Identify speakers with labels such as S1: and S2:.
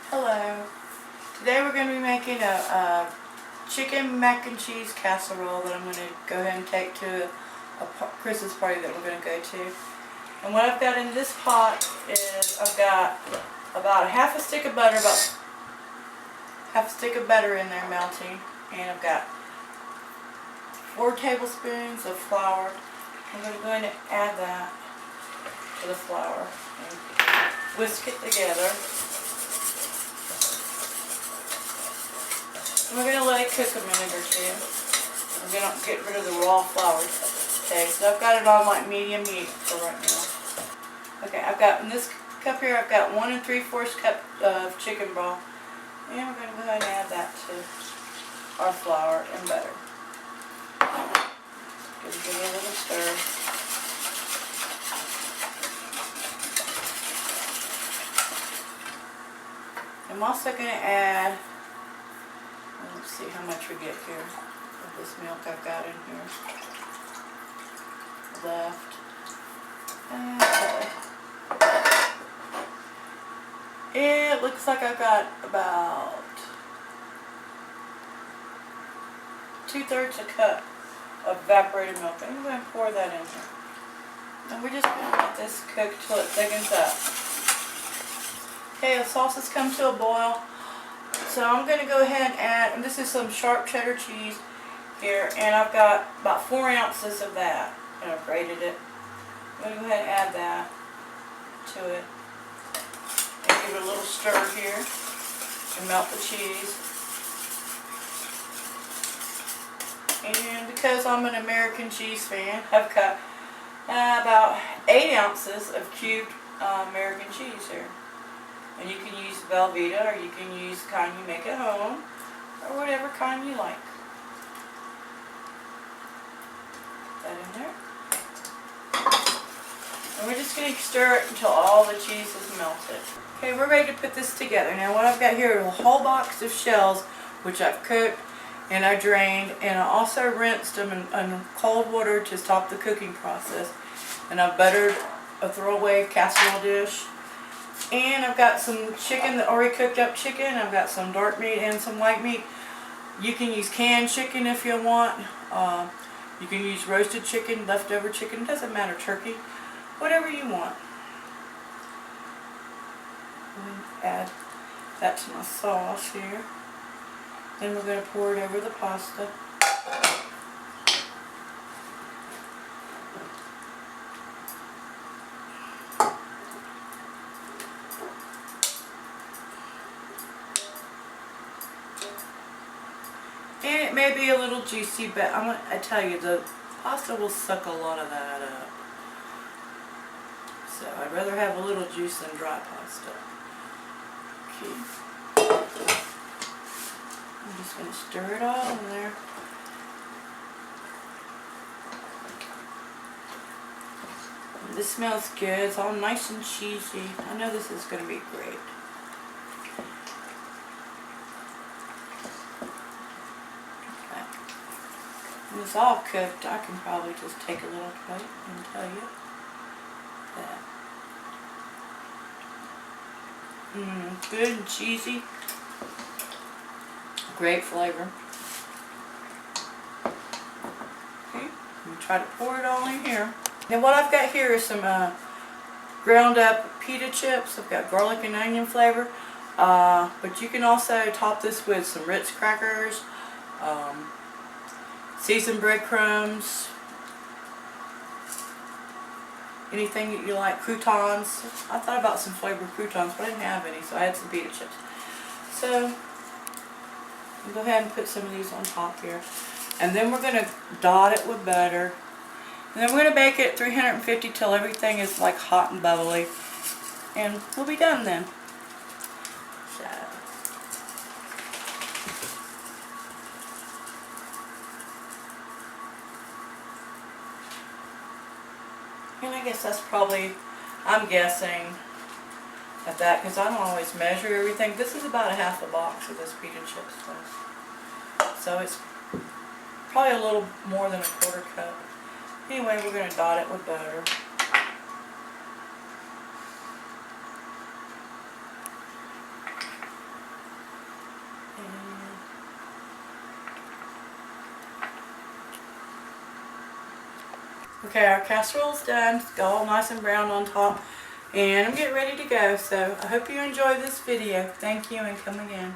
S1: Hello. Today we're going to be making a chicken mac and cheese casserole that I'm going to go ahead and take to a Christmas party that we're going to go to. And what I've got in this pot is I've got about half a stick of butter, about half a stick of butter in there melting, and I've got 4 tablespoons of flour. I'm going to go ahead and add that to the flour and whisk it together. We're going to let it cook a minute or two. We're going to get rid of the raw flour. Okay, so I've got it on like medium heat for right now. Okay, I've got in this cup here, I've got 1 3/4 cup of chicken broth. And we're going to go ahead and add that to our flour and butter. Just give it a little stir. I'm also going to add, let's see how much we get here of this milk I've got in here left. It looks like I've got about 2/3 a cup of evaporated milk. I'm going to pour that in here. And we're just going to let this cook till it thickens up. Okay, the sauce has come to a boil. So I'm going to go ahead and add, and this is some sharp cheddar cheese here, and I've got about 4 ounces of that, and I've grated it. I'm going to go ahead and add that to it, and give it a little stir here, and melt the cheese. And because I'm an American cheese fan, I've got about 8 ounces of cubed American cheese here. And you can use Velveeta, or you can use the kind you make at home, or whatever kind you like. Put that in there. And we're just going to stir it until all the cheese is melted. Okay, we're ready to put this together. Now what I've got here is a whole box of shells, which I've cooked and I drained, and I also rinsed them in cold water to stop the cooking process. And I've buttered a throwaway casserole dish. And I've got some chicken, that already cooked up chicken. I've got some dark meat and some white meat. You can use canned chicken if you want. You can use roasted chicken, leftover chicken, doesn't matter, turkey, whatever you want. Add that to my sauce here. Then we're going to pour it over the pasta. And it may be a little juicy, but I tell you, the pasta will suck a lot of that up. So I'd rather have a little juice than dry pasta. Okay. I'm just going to stir it all in there. And this smells good. It's all nice and cheesy. I know this is going to be great. When it's all cooked, I can probably just take a little plate and tell you that. Good and cheesy. Great flavor. Okay, I'm going to try to pour it all in here. Now what I've got here is some ground up pita chips. I've got garlic and onion flavor. But you can also top this with some Ritz crackers. Seasoned breadcrumbs, anything that you like, croutons. I thought about some flavored croutons, but I didn't have any, so I had some pita chips. So, I'll go ahead and put some of these on top here. And then we're going to dot it with butter. And then we're going to bake it at 350 till everything is like hot and bubbly. And we'll be done then. So. And I guess that's probably, I'm guessing at that, because I don't always measure everything. This is about a half a box of this pita chip stuff. So it's probably a little more than a 1/4 cup. Anyway, we're going to dot it with butter. Okay, our casserole's done. It's all nice and brown on top. And I'm getting ready to go. So I hope you enjoyed this video. Thank you and come again.